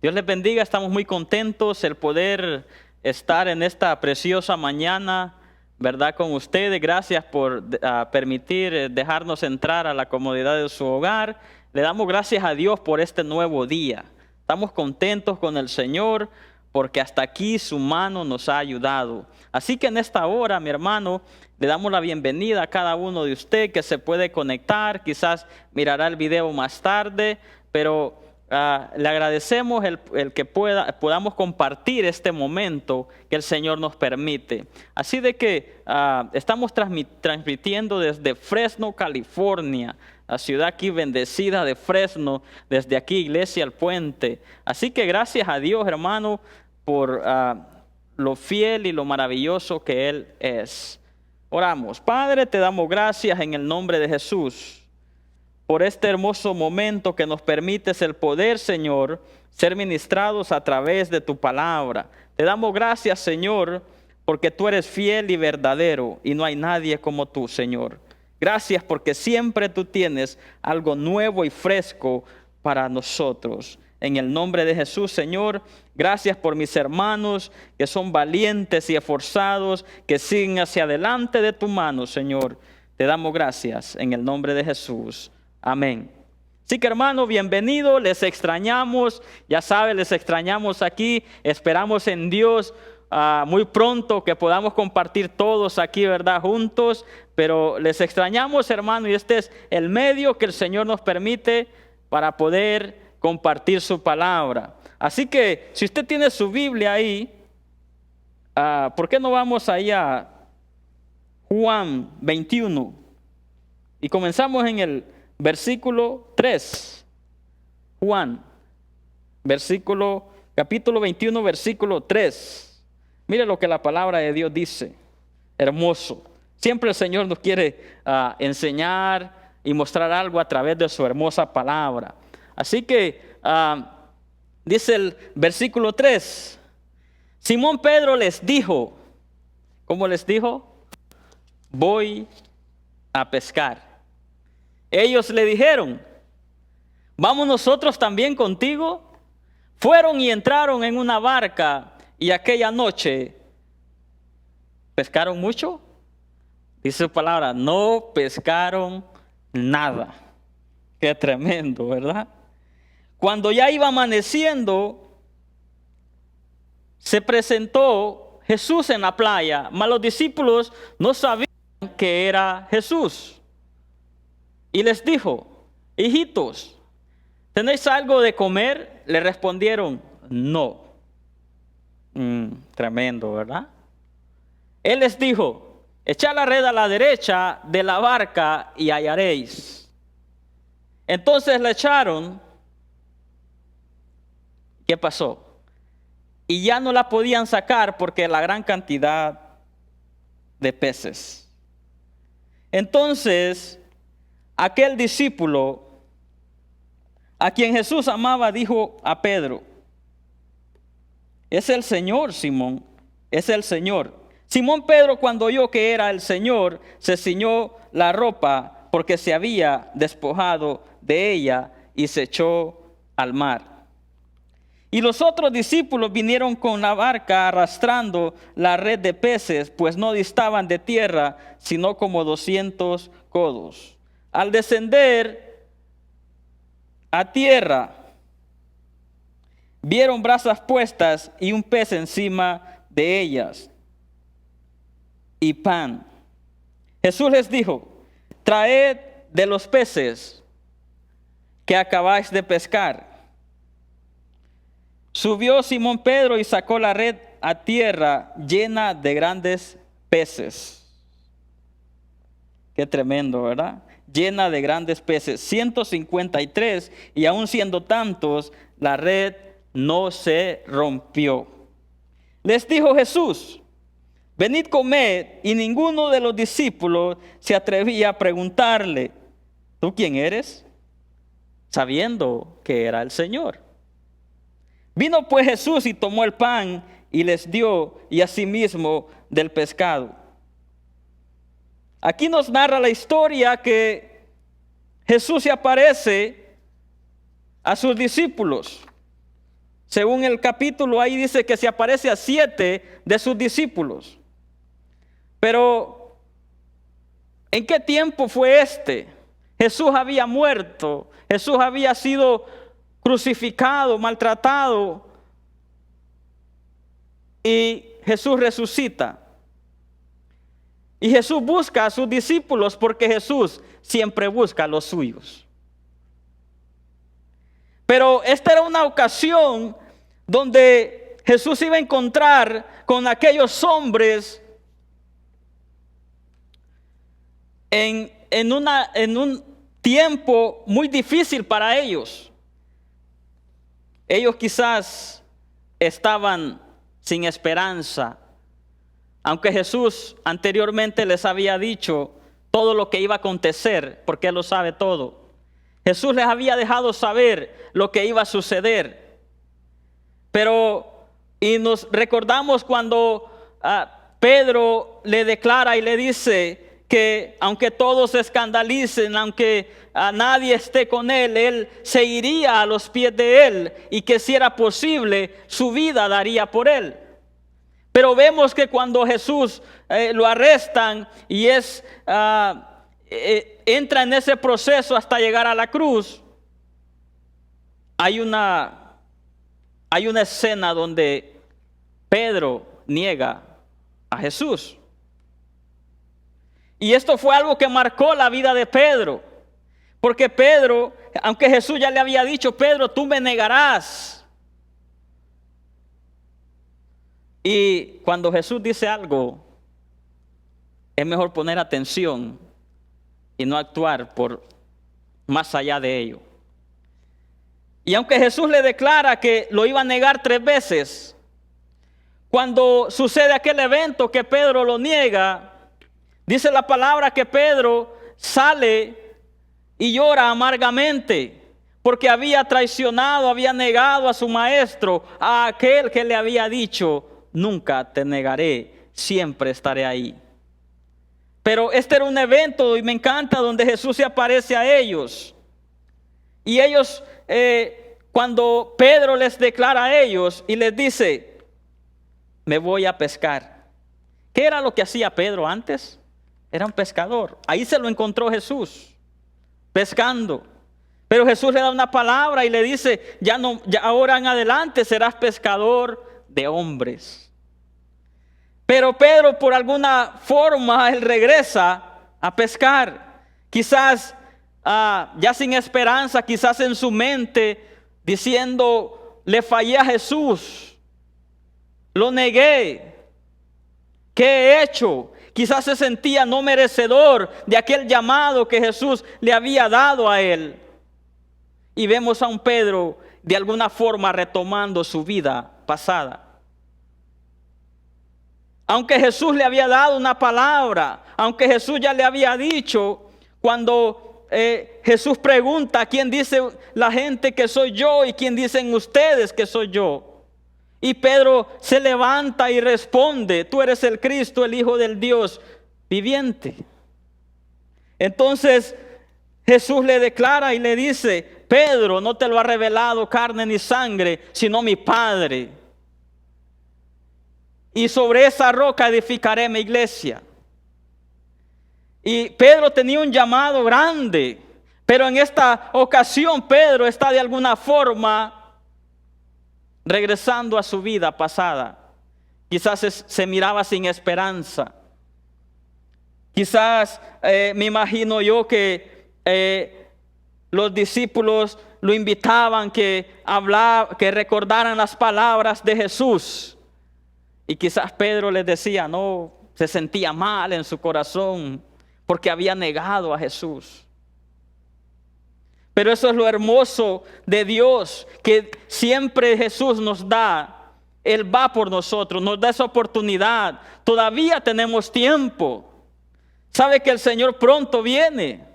Dios les bendiga, estamos muy contentos el poder estar en esta preciosa mañana, ¿verdad? Con ustedes. Gracias por permitir dejarnos entrar a la comodidad de su hogar. Le damos gracias a Dios por este nuevo día. Estamos contentos con el Señor porque hasta aquí su mano nos ha ayudado. Así que en esta hora, mi hermano, le damos la bienvenida a cada uno de ustedes que se puede conectar. Quizás mirará el video más tarde, pero le agradecemos el que podamos compartir este momento que el Señor nos permite. Así de que estamos transmitiendo desde Fresno, California, la ciudad aquí bendecida de Fresno, desde aquí Iglesia El Puente. Así que gracias a Dios, hermano, por lo fiel y lo maravilloso que Él es. Oramos. Padre, te damos gracias en el nombre de Jesús por este hermoso momento que nos permites el poder, Señor, ser ministrados a través de tu palabra. Te damos gracias, Señor, porque tú eres fiel y verdadero y no hay nadie como tú, Señor. Gracias porque siempre tú tienes algo nuevo y fresco para nosotros. En el nombre de Jesús, Señor, gracias por mis hermanos que son valientes y esforzados, que siguen hacia adelante de tu mano, Señor. Te damos gracias en el nombre de Jesús. Amén. Así que, hermano, bienvenido, les extrañamos, ya saben, les extrañamos aquí, esperamos en Dios muy pronto que podamos compartir todos aquí, ¿verdad? Juntos, pero les extrañamos, hermano, y este es el medio que el Señor nos permite para poder compartir su palabra. Así que, si usted tiene su Biblia ahí, ¿por qué no vamos ahí a Juan 21? Y comenzamos en el versículo 3, Juan, capítulo 21, versículo 3. Mire lo que la palabra de Dios dice, hermoso. Siempre el Señor nos quiere enseñar y mostrar algo a través de su hermosa palabra. Así que dice el versículo 3, Simón Pedro les dijo, ¿cómo les dijo? Voy a pescar. Ellos le dijeron, ¿vamos nosotros también contigo? Fueron y entraron en una barca y aquella noche pescaron mucho. Dice su palabra, no pescaron nada. Qué tremendo, ¿verdad? Cuando ya iba amaneciendo, se presentó Jesús en la playa, mas los discípulos no sabían que era Jesús. Y les dijo, hijitos, ¿tenéis algo de comer? Le respondieron, no. Tremendo, ¿verdad? Él les dijo, echad la red a la derecha de la barca y hallaréis. Entonces la echaron. ¿Qué pasó? Y ya no la podían sacar porque la gran cantidad de peces. Entonces aquel discípulo a quien Jesús amaba dijo a Pedro, es el Señor, Simón, es el Señor. Simón Pedro, cuando oyó que era el Señor, se ciñó la ropa porque se había despojado de ella y se echó al mar. Y los otros discípulos vinieron con la barca arrastrando la red de peces, pues no distaban de tierra, sino como 200 codos. Al descender a tierra, vieron brasas puestas y un pez encima de ellas y pan. Jesús les dijo, traed de los peces que acabáis de pescar. Subió Simón Pedro y sacó la red a tierra llena de grandes peces. Qué tremendo, ¿verdad? Llena de grandes peces, 153, y aun siendo tantos, la red no se rompió. Les dijo Jesús, venid comed, y ninguno de los discípulos se atrevía a preguntarle, ¿tú quién eres? Sabiendo que era el Señor. Vino pues Jesús y tomó el pan y les dio, y asimismo del pescado. Aquí nos narra la historia que Jesús se aparece a sus discípulos. Según el capítulo, ahí dice que se aparece a 7 de sus discípulos. Pero, ¿en qué tiempo fue este? Jesús había muerto, Jesús había sido crucificado, maltratado, y Jesús resucita. Y Jesús busca a sus discípulos porque Jesús siempre busca a los suyos. Pero esta era una ocasión donde Jesús iba a encontrar con aquellos hombres en un tiempo muy difícil para ellos. Ellos quizás estaban sin esperanza, aunque Jesús anteriormente les había dicho todo lo que iba a acontecer, porque Él lo sabe todo. Jesús les había dejado saber lo que iba a suceder. Y nos recordamos cuando Pedro le declara y le dice que aunque todos se escandalicen, aunque nadie esté con él se iría a los pies de él, y que si era posible, su vida daría por él. Pero vemos que cuando Jesús lo arrestan y entra en ese proceso hasta llegar a la cruz, hay una escena donde Pedro niega a Jesús. Y esto fue algo que marcó la vida de Pedro. Porque Pedro, aunque Jesús ya le había dicho, Pedro, tú me negarás. Y cuando Jesús dice algo, es mejor poner atención y no actuar por más allá de ello. Y aunque Jesús le declara que lo iba a negar 3 veces, cuando sucede aquel evento que Pedro lo niega, dice la palabra que Pedro sale y llora amargamente porque había traicionado, había negado a su maestro, a aquel que le había dicho, nunca te negaré, siempre estaré ahí. Pero este era un evento, y me encanta, donde Jesús se aparece a ellos. Y ellos, cuando Pedro les declara a ellos y les dice, me voy a pescar. ¿Qué era lo que hacía Pedro antes? Era un pescador. Ahí se lo encontró Jesús, pescando. Pero Jesús le da una palabra y le dice, ya ahora en adelante serás pescador de hombres. Pero Pedro, por alguna forma, él regresa a pescar. Quizás ya sin esperanza, quizás en su mente diciendo, le fallé a Jesús, lo negué, ¿qué he hecho? Quizás se sentía no merecedor de aquel llamado que Jesús le había dado a él. Y vemos a un Pedro de alguna forma retomando su vida pasada. Aunque Jesús le había dado una palabra, aunque Jesús ya le había dicho, cuando Jesús pregunta, ¿quién dice la gente que soy yo y quién dicen ustedes que soy yo? Y Pedro se levanta y responde, tú eres el Cristo, el Hijo del Dios viviente. Entonces Jesús le declara y le dice, Pedro, no te lo ha revelado carne ni sangre, sino mi Padre. Y sobre esa roca edificaré mi iglesia. Y Pedro tenía un llamado grande, pero en esta ocasión Pedro está de alguna forma regresando a su vida pasada. Quizás se miraba sin esperanza. Quizás me imagino yo que los discípulos lo invitaban que recordaran las palabras de Jesús. Y quizás Pedro les decía, no, se sentía mal en su corazón porque había negado a Jesús. Pero eso es lo hermoso de Dios, que siempre Jesús nos da, Él va por nosotros, nos da esa oportunidad. Todavía tenemos tiempo. Sabe que el Señor pronto viene,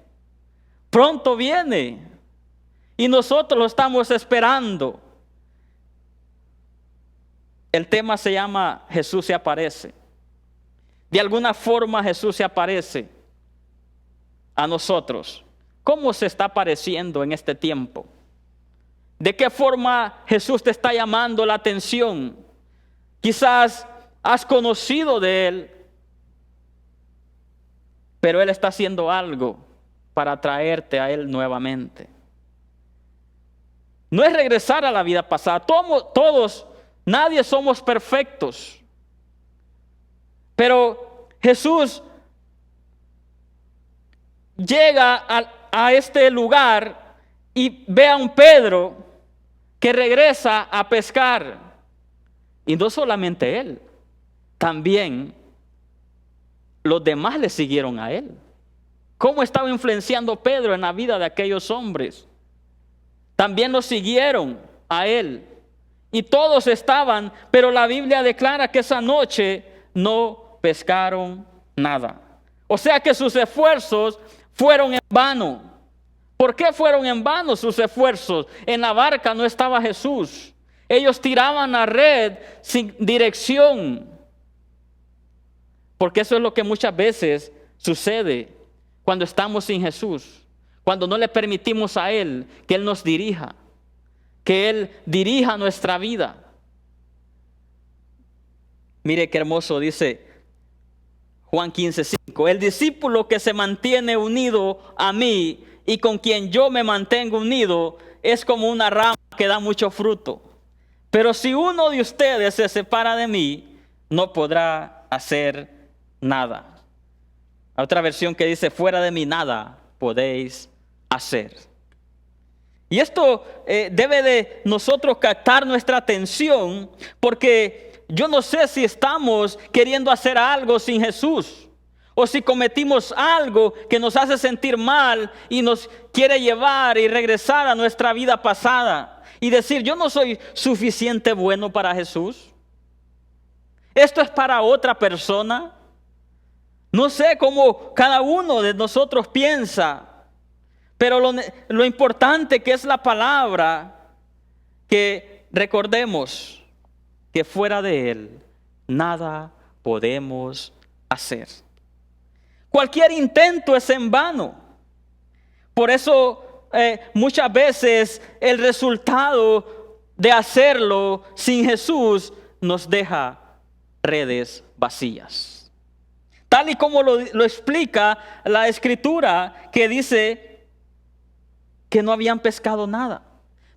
y nosotros lo estamos esperando. El tema se llama Jesús se aparece. De alguna forma Jesús se aparece a nosotros. ¿Cómo se está apareciendo en este tiempo? ¿De qué forma Jesús te está llamando la atención? Quizás has conocido de Él, pero Él está haciendo algo para traerte a Él nuevamente. No es regresar a la vida pasada. Todos, nadie somos perfectos. Pero Jesús llega a este lugar y ve a un Pedro que regresa a pescar. Y no solamente él, también los demás le siguieron a él. ¿Cómo estaba influenciando Pedro en la vida de aquellos hombres? También lo siguieron a él. Y todos estaban, pero la Biblia declara que esa noche no pescaron nada. O sea que sus esfuerzos fueron en vano. ¿Por qué fueron en vano sus esfuerzos? En la barca no estaba Jesús. Ellos tiraban la red sin dirección. Porque eso es lo que muchas veces sucede cuando estamos sin Jesús. Cuando no le permitimos a Él que Él nos dirija. Que Él dirija nuestra vida. Mire qué hermoso dice Juan 15:5. El discípulo que se mantiene unido a mí y con quien yo me mantengo unido es como una rama que da mucho fruto. Pero si uno de ustedes se separa de mí, no podrá hacer nada. Hay otra versión que dice, fuera de mí nada podéis hacer. Y esto debe de nosotros captar nuestra atención, porque yo no sé si estamos queriendo hacer algo sin Jesús, o si cometimos algo que nos hace sentir mal y nos quiere llevar y regresar a nuestra vida pasada y decir, yo no soy suficiente bueno para Jesús. Esto es para otra persona. No sé cómo cada uno de nosotros piensa, pero lo importante que es la palabra, que recordemos que fuera de Él nada podemos hacer. Cualquier intento es en vano. Por eso muchas veces el resultado de hacerlo sin Jesús nos deja redes vacías. Tal y como lo explica la Escritura, que dice que no habían pescado nada.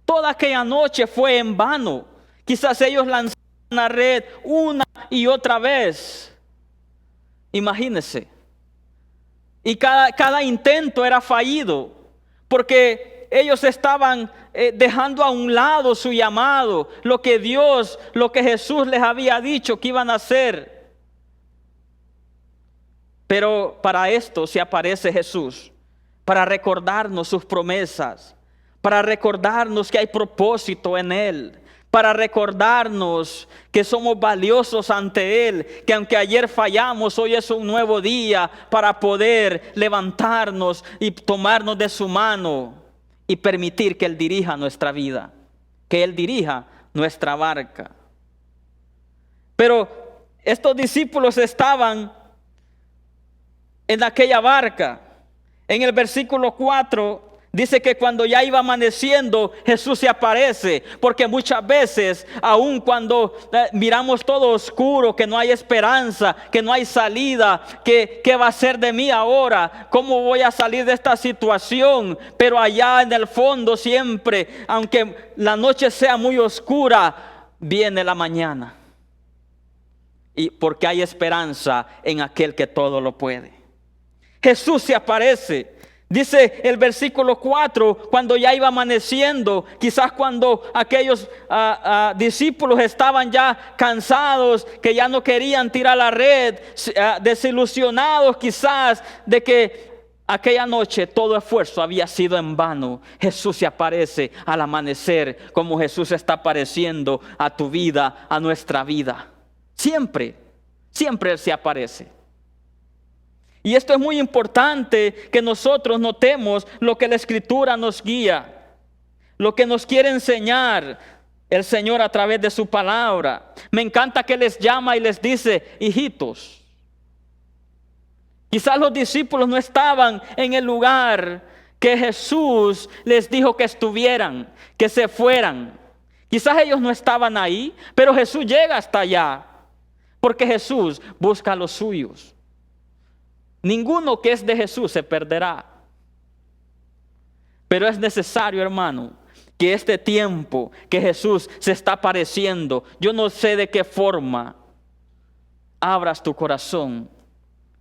Toda aquella noche fue en vano. Quizás ellos lanzaron la red una y otra vez. Imagínense. Y cada intento era fallido, porque ellos estaban dejando a un lado su llamado, lo que Jesús les había dicho que iban a hacer. Pero para esto se aparece Jesús, para recordarnos sus promesas, para recordarnos que hay propósito en Él, para recordarnos que somos valiosos ante Él, que aunque ayer fallamos, hoy es un nuevo día para poder levantarnos y tomarnos de su mano y permitir que Él dirija nuestra vida, que Él dirija nuestra barca. Pero estos discípulos estaban en aquella barca. En el versículo 4 dice que cuando ya iba amaneciendo, Jesús se aparece, porque muchas veces, aun cuando miramos todo oscuro, que no hay esperanza, que no hay salida, que ¿qué va a ser de mí ahora? ¿Cómo voy a salir de esta situación? Pero allá en el fondo siempre, aunque la noche sea muy oscura, viene la mañana. Y porque hay esperanza en aquel que todo lo puede. Jesús se aparece. Dice el versículo 4, cuando ya iba amaneciendo, quizás cuando aquellos discípulos estaban ya cansados, que ya no querían tirar la red, desilusionados quizás de que aquella noche todo esfuerzo había sido en vano. Jesús se aparece al amanecer, como Jesús está apareciendo a tu vida, a nuestra vida. Siempre Él se aparece. Y esto es muy importante, que nosotros notemos lo que la Escritura nos guía, lo que nos quiere enseñar el Señor a través de su palabra. Me encanta que les llama y les dice, hijitos. Quizás los discípulos no estaban en el lugar que Jesús les dijo que estuvieran, que se fueran. Quizás ellos no estaban ahí, pero Jesús llega hasta allá, porque Jesús busca a los suyos. Ninguno que es de Jesús se perderá. Pero es necesario, hermano, que este tiempo que Jesús se está apareciendo, yo no sé de qué forma, abras tu corazón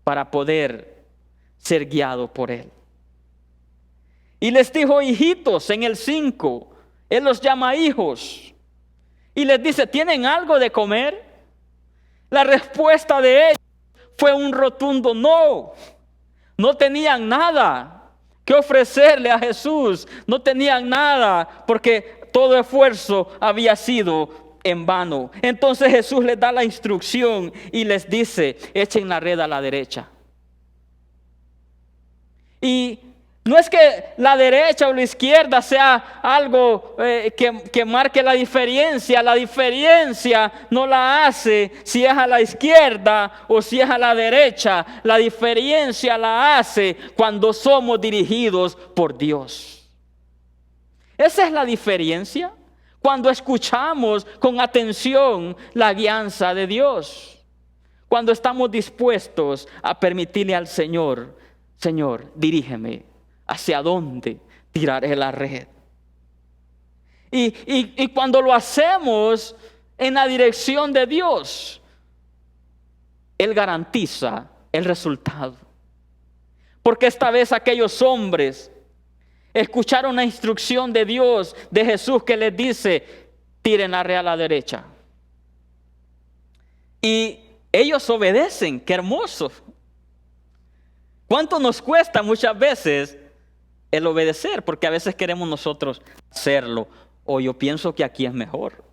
para poder ser guiado por Él. Y les dijo hijitos en el 5. Él los llama hijos. Y les dice, ¿tienen algo de comer? La respuesta de ellos fue un rotundo no. No tenían nada que ofrecerle a Jesús. No tenían nada porque todo esfuerzo había sido en vano. Entonces Jesús les da la instrucción y les dice, echen la red a la derecha. Y no es que la derecha o la izquierda sea algo que marque la diferencia. La diferencia no la hace si es a la izquierda o si es a la derecha. La diferencia la hace cuando somos dirigidos por Dios. Esa es la diferencia. Cuando escuchamos con atención la guianza de Dios. Cuando estamos dispuestos a permitirle al Señor, Señor, dirígeme. ¿Hacia dónde tiraré la red? Y cuando lo hacemos en la dirección de Dios, Él garantiza el resultado. Porque esta vez aquellos hombres escucharon la instrucción de Dios, de Jesús, que les dice, tiren la red a la derecha. Y ellos obedecen, qué hermoso. ¿Cuánto nos cuesta muchas veces el obedecer? Porque a veces queremos nosotros hacerlo. O yo pienso que aquí es mejor,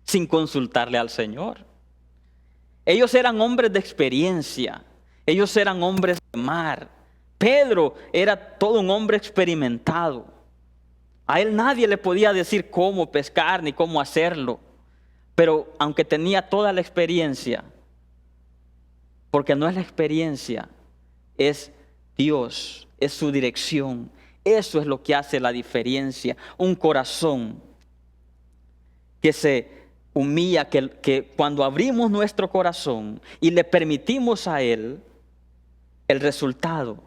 sin consultarle al Señor. Ellos eran hombres de experiencia. Ellos eran hombres de mar. Pedro era todo un hombre experimentado. A él nadie le podía decir cómo pescar ni cómo hacerlo. Pero aunque tenía toda la experiencia, porque no es la experiencia, es Dios, es su dirección. Eso es lo que hace la diferencia. Un corazón que se humilla, que cuando abrimos nuestro corazón y le permitimos a Él, el resultado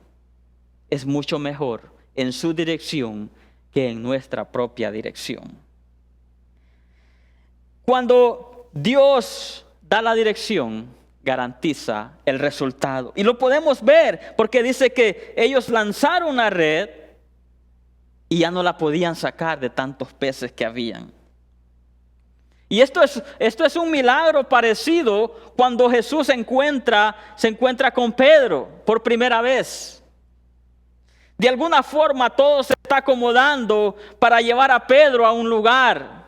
es mucho mejor en su dirección que en nuestra propia dirección. Cuando Dios da la dirección, garantiza el resultado. Y lo podemos ver porque dice que ellos lanzaron una red y ya no la podían sacar de tantos peces que habían. Y esto es un milagro parecido cuando Jesús se encuentra con Pedro por primera vez. De alguna forma todo se está acomodando para llevar a Pedro a un lugar.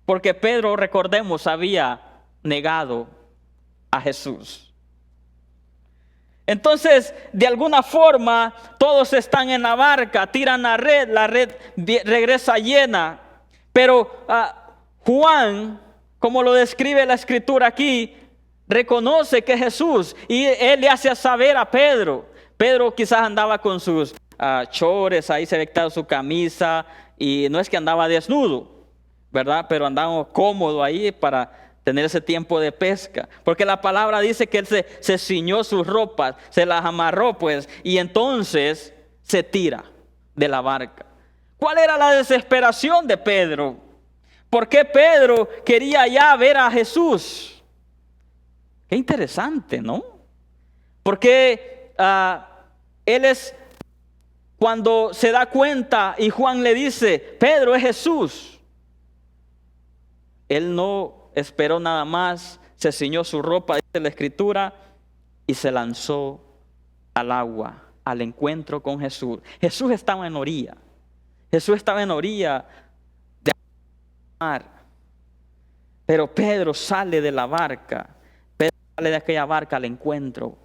Porque Pedro, recordemos, había negado a Jesús. Entonces, de alguna forma, todos están en la barca, tiran la red regresa llena. Pero Juan, como lo describe la escritura aquí, reconoce que es Jesús y él le hace saber a Pedro. Pedro quizás andaba con sus chores, ahí se había quitado su camisa y no es que andaba desnudo, ¿verdad? Pero andaba cómodo ahí para tener ese tiempo de pesca. Porque la palabra dice que él se ciñó sus ropas, se las amarró pues, y entonces se tira de la barca. ¿Cuál era la desesperación de Pedro? ¿Por qué Pedro quería ya ver a Jesús? Qué interesante, ¿no? Porque él es, cuando se da cuenta y Juan le dice, Pedro es Jesús. Él no esperó nada más, se ciñó su ropa, dice la escritura, y se lanzó al agua, al encuentro con Jesús. Jesús estaba en orilla. Jesús estaba en orilla de mar. Pero Pedro sale de la barca. Pedro sale de aquella barca al encuentro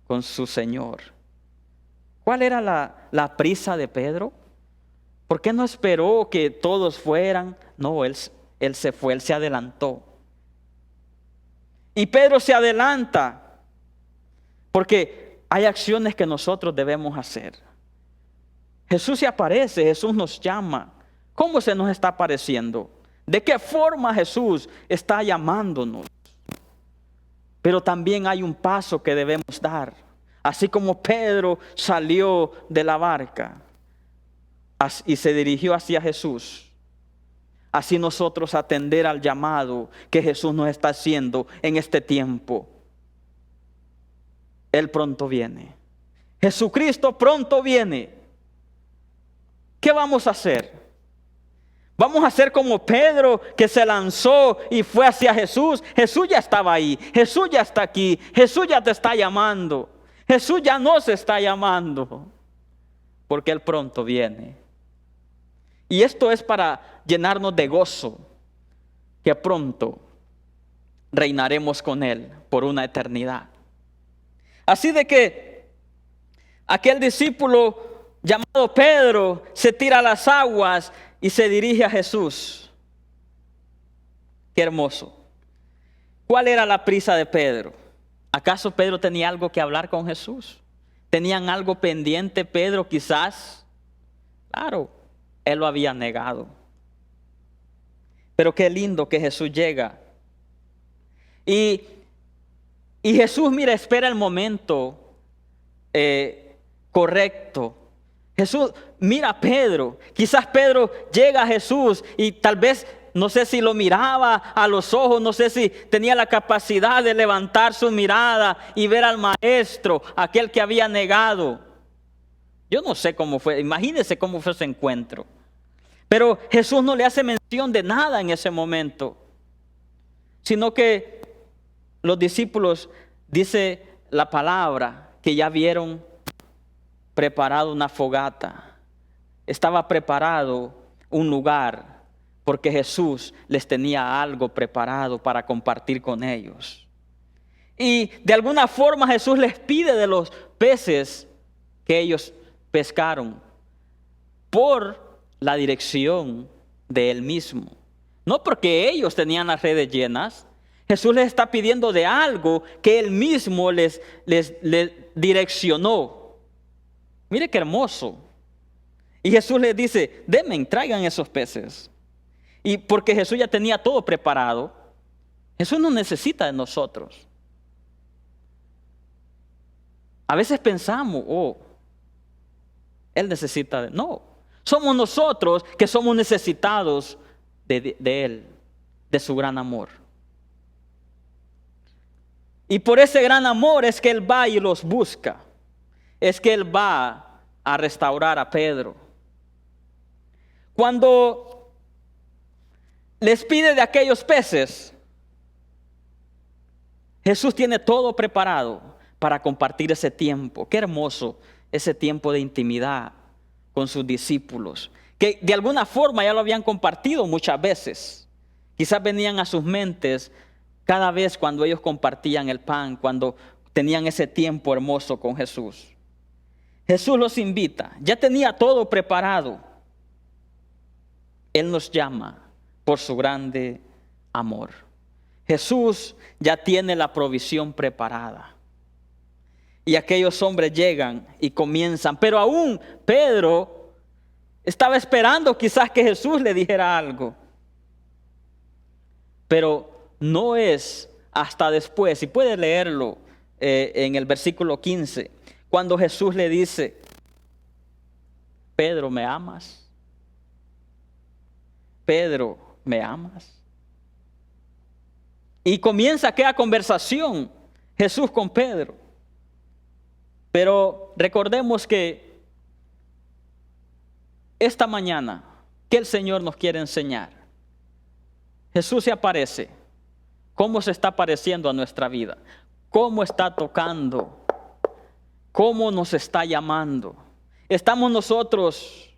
con su Señor. ¿Cuál era la prisa de Pedro? ¿Por qué no esperó que todos fueran? No, él se fue, él se adelantó. Y Pedro se adelanta porque hay acciones que nosotros debemos hacer. Jesús se aparece, Jesús nos llama. ¿Cómo se nos está apareciendo? ¿De qué forma Jesús está llamándonos? Pero también hay un paso que debemos dar. Así como Pedro salió de la barca y se dirigió hacia Jesús, así nosotros atender al llamado que Jesús nos está haciendo en este tiempo. Él pronto viene. Jesucristo pronto viene. ¿Qué vamos a hacer? Vamos a ser como Pedro, que se lanzó y fue hacia Jesús. Jesús ya estaba ahí. Jesús ya está aquí. Jesús ya te está llamando. Jesús ya nos está llamando. Porque Él pronto viene. Y esto es para llenarnos de gozo. Que pronto reinaremos con Él por una eternidad. Así de que aquel discípulo llamado Pedro se tira a las aguas y se dirige a Jesús. Qué hermoso. ¿Cuál era la prisa de Pedro? ¿Acaso Pedro tenía algo que hablar con Jesús? ¿Tenían algo pendiente Pedro quizás? Claro, él lo había negado. Pero qué lindo que Jesús llega. Y Jesús, mira, espera el momento correcto. Jesús mira a Pedro. Quizás Pedro llega a Jesús y tal vez, no sé si lo miraba a los ojos, no sé si tenía la capacidad de levantar su mirada y ver al maestro, aquel que había negado. Yo no sé cómo fue, imagínense cómo fue ese encuentro. Pero Jesús no le hace mención de nada en ese momento, sino que los discípulos, dice la palabra, que ya vieron preparado una fogata. Estaba preparado un lugar, porque Jesús les tenía algo preparado para compartir con ellos. Y de alguna forma Jesús les pide de los peces que ellos pescaron por la dirección de Él mismo. No porque ellos tenían las redes llenas. Jesús les está pidiendo de algo que Él mismo les direccionó. Mire qué hermoso. Y Jesús les dice, denme, traigan esos peces. Y porque Jesús ya tenía todo preparado, Jesús no necesita de nosotros. A veces pensamos, Él necesita de... No, somos nosotros que somos necesitados de Él, de su gran amor. Y por ese gran amor es que Él va y los busca. Es que Él va a restaurar a Pedro. Cuando les pide de aquellos peces, Jesús tiene todo preparado para compartir ese tiempo. Qué hermoso ese tiempo de intimidad con sus discípulos, que de alguna forma ya lo habían compartido muchas veces. Quizás venían a sus mentes cada vez cuando ellos compartían el pan, cuando tenían ese tiempo hermoso con Jesús. Jesús los invita, ya tenía todo preparado. Él nos llama por su grande amor. Jesús ya tiene la provisión preparada. Y aquellos hombres llegan y comienzan, pero aún Pedro estaba esperando quizás que Jesús le dijera algo. Pero no es hasta después, y puede leerlo en el versículo 15, cuando Jesús le dice, Pedro, ¿me amas? Pedro, ¿me amas? Y comienza aquella conversación Jesús con Pedro. Pero recordemos que esta mañana, ¿qué el Señor nos quiere enseñar? Jesús se aparece. ¿Cómo se está apareciendo a nuestra vida? ¿Cómo está tocando? ¿Cómo nos está llamando? ¿Estamos nosotros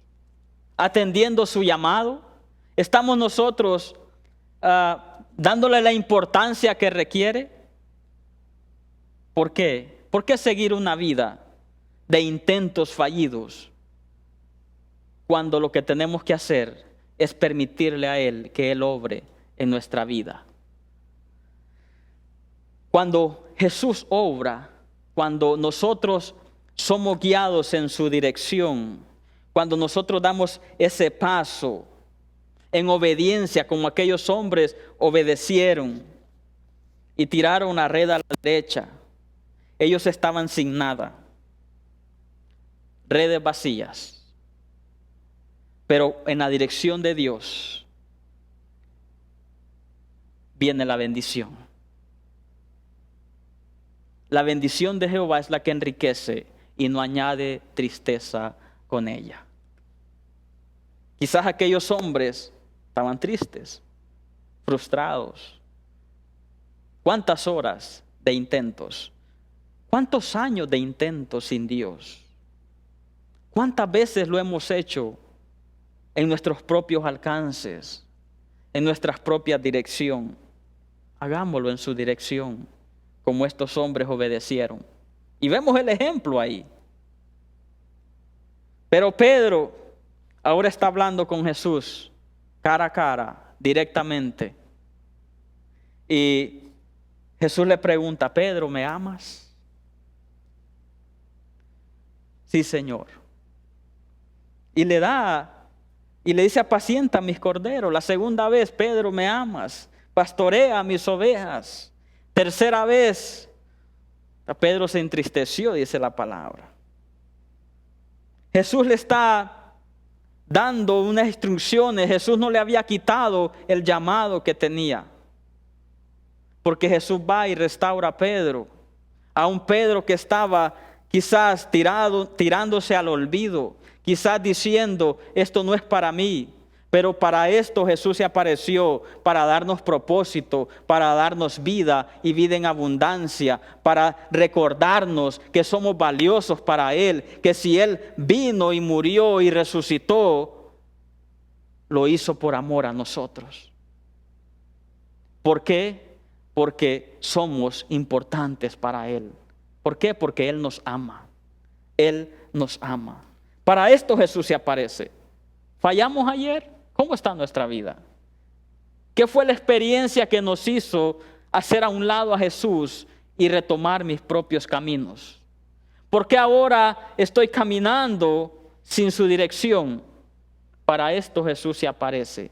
atendiendo su llamado? ¿Estamos nosotros dándole la importancia que requiere? ¿Por qué? ¿Por qué seguir una vida de intentos fallidos cuando lo que tenemos que hacer es permitirle a Él que Él obre en nuestra vida? Cuando Jesús obra, cuando nosotros somos guiados en su dirección, cuando nosotros damos ese paso en obediencia, como aquellos hombres obedecieron y tiraron la red a la derecha. Ellos estaban sin nada, redes vacías, pero en la dirección de Dios viene la bendición. La bendición de Jehová es la que enriquece y no añade tristeza con ella. Quizás aquellos hombres estaban tristes, frustrados. ¿Cuántas horas de intentos? ¿Cuántos años de intentos sin Dios? ¿Cuántas veces lo hemos hecho en nuestros propios alcances, en nuestra propia dirección? Hagámoslo en su dirección, como estos hombres obedecieron. Y vemos el ejemplo ahí. Pero Pedro ahora está hablando con Jesús, cara a cara, directamente. Y Jesús le pregunta: Pedro, ¿me amas? Sí, Señor. Y le dice: apacienta mis corderos. La segunda vez: Pedro, ¿me amas? Pastorea mis ovejas. Tercera vez, Pedro se entristeció, dice la palabra. Jesús le está dando unas instrucciones. Jesús no le había quitado el llamado que tenía, porque Jesús va y restaura a Pedro, a un Pedro que estaba quizás tirándose al olvido, quizás diciendo: esto no es para mí. Pero para esto Jesús se apareció, para darnos propósito, para darnos vida y vida en abundancia, para recordarnos que somos valiosos para Él, que si Él vino y murió y resucitó, lo hizo por amor a nosotros. ¿Por qué? Porque somos importantes para Él. ¿Por qué? Porque Él nos ama. Él nos ama. Para esto Jesús se aparece. ¿Fallamos ayer? ¿Cómo está nuestra vida? ¿Qué fue la experiencia que nos hizo hacer a un lado a Jesús y retomar mis propios caminos? ¿Por qué ahora estoy caminando sin su dirección? Para esto Jesús se aparece,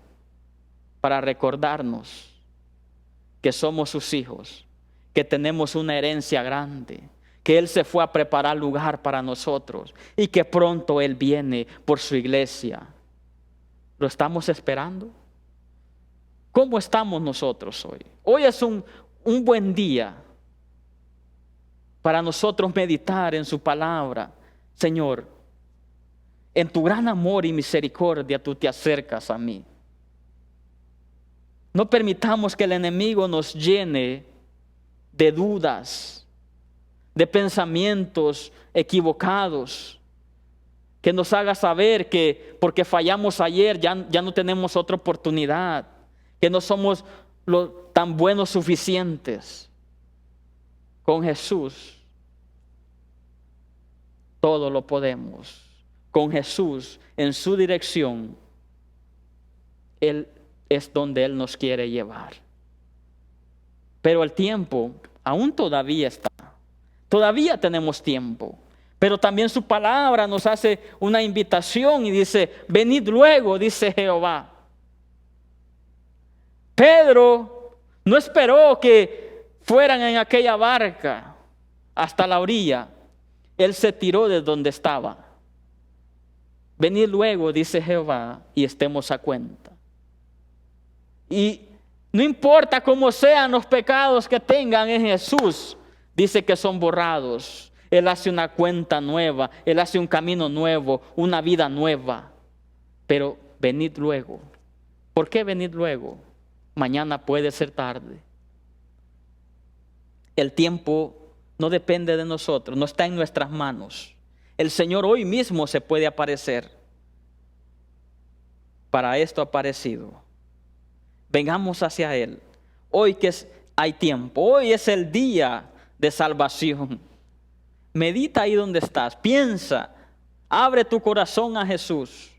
para recordarnos que somos sus hijos, que tenemos una herencia grande, que Él se fue a preparar lugar para nosotros y que pronto Él viene por su iglesia. ¿Lo estamos esperando? ¿Cómo estamos nosotros hoy? Hoy es un buen día para nosotros meditar en su palabra. Señor, en tu gran amor y misericordia tú te acercas a mí. No permitamos que el enemigo nos llene de dudas, de pensamientos equivocados, que nos haga saber que porque fallamos ayer ya no tenemos otra oportunidad, que no somos tan buenos suficientes. Con Jesús todo lo podemos. Con Jesús en su dirección, Él es donde Él nos quiere llevar. Pero el tiempo aún todavía está. Todavía tenemos tiempo. Pero también su palabra nos hace una invitación y dice: venid luego, dice Jehová. Pedro no esperó que fueran en aquella barca hasta la orilla. Él se tiró de donde estaba. Venid luego, dice Jehová, y estemos a cuenta. Y no importa cómo sean los pecados que tengan en Jesús, dice que son borrados. Él hace una cuenta nueva, Él hace un camino nuevo, una vida nueva. Pero venid luego. ¿Por qué venid luego? Mañana puede ser tarde. El tiempo no depende de nosotros, no está en nuestras manos. El Señor hoy mismo se puede aparecer. Para esto ha aparecido. Vengamos hacia Él. Hoy que hay tiempo, hoy es el día de salvación. Medita ahí donde estás, piensa, abre tu corazón a Jesús.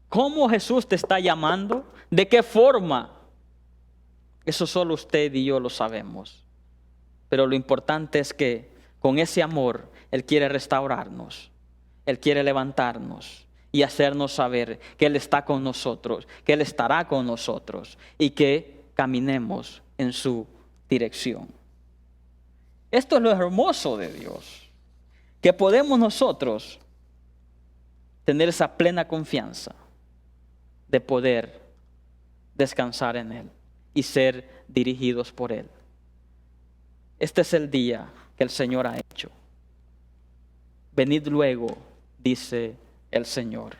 ¿Cómo Jesús te está llamando? ¿De qué forma? Eso solo usted y yo lo sabemos. Pero lo importante es que con ese amor Él quiere restaurarnos, Él quiere levantarnos y hacernos saber que Él está con nosotros, que Él estará con nosotros y que caminemos en su dirección. Esto es lo hermoso de Dios, que podemos nosotros tener esa plena confianza de poder descansar en Él y ser dirigidos por Él. Este es el día que el Señor ha hecho. Venid luego, dice el Señor.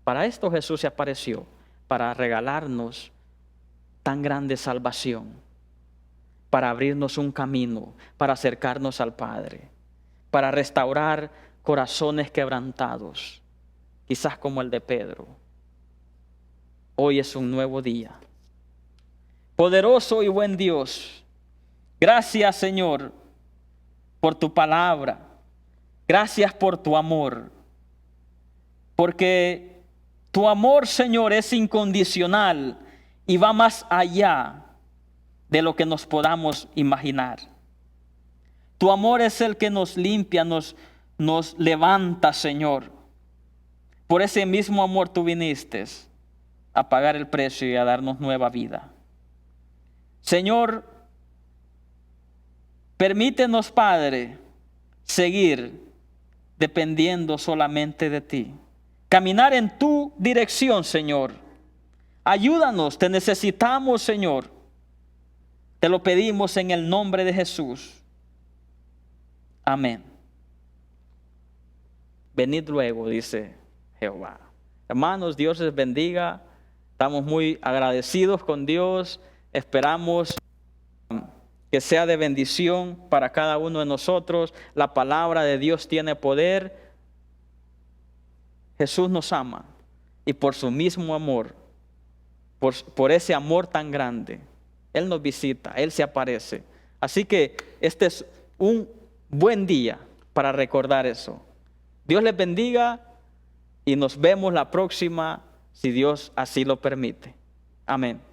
Para esto Jesús se apareció, para regalarnos tan grande salvación, para abrirnos un camino, para acercarnos al Padre, para restaurar corazones quebrantados, quizás como el de Pedro. Hoy es un nuevo día. Poderoso y buen Dios, gracias, Señor, por tu palabra. Gracias por tu amor. Porque tu amor, Señor, es incondicional y va más allá de lo que nos podamos imaginar. Tu amor es el que nos limpia, nos levanta, Señor. Por ese mismo amor tú viniste a pagar el precio y a darnos nueva vida. Señor, permítenos, Padre, seguir dependiendo solamente de ti. Caminar en tu dirección, Señor. Ayúdanos, te necesitamos, Señor. Te lo pedimos en el nombre de Jesús. Amén. Venid luego, dice Jehová. Hermanos, Dios les bendiga. Estamos muy agradecidos con Dios. Esperamos que sea de bendición para cada uno de nosotros. La palabra de Dios tiene poder. Jesús nos ama y por su mismo amor, por ese amor tan grande, Él nos visita, Él se aparece. Así que este es un buen día para recordar eso. Dios les bendiga y nos vemos la próxima, si Dios así lo permite. Amén.